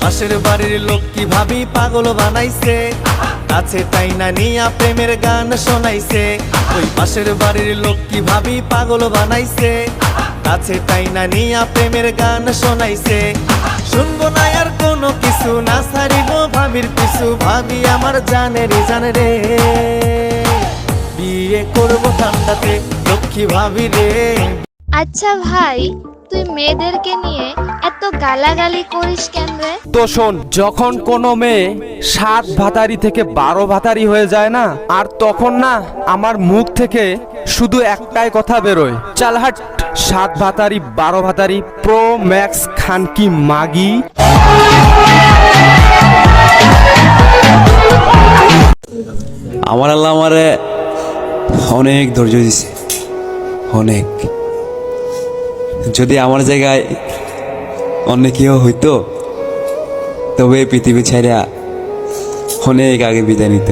পাশের বাড়ির লোক কি ভাবি পাগল বানাইছে, কাছে তাই না নিয়া প্রেমের গান শোনাইছে। ওই পাশের বাড়ির লোক কি ভাবি পাগল বানাইছে, কাছে তাই না নিয়া প্রেমের গান শোনাইছে। শুনবো না আর কোনো কিছু, না ছাড়িব ভাবির পিছু, ভাবি আমার জানেরই জানে রে। বিয়ে করবো ঠান্ডাতে লক্ষ্মী ভাবি রে। আচ্ছা ভাই, তুই মেয়েদেরকে নিয়ে এত গালাগালি করিস কেন রে? তো শোন, যখন কোনো মেয়ে 7 ভাতারি থেকে 12 ভাতারি হয়ে যায় না, আর তখন না আমার মুখ থেকে শুধু একটাই কথা বেরোয়, চাল হাট 7 ভাতারি 12 ভাতারি প্রো ম্যাক্স খানকি মাগি। আমার আল্লাহ আমারে অনেক ধৈর্য দিছে, অনেক। যদি আমার জায়গায় অন্য কেউ হইতো, তবে পৃথিবী ছাড়া অনেক আগে বিদায় নিত।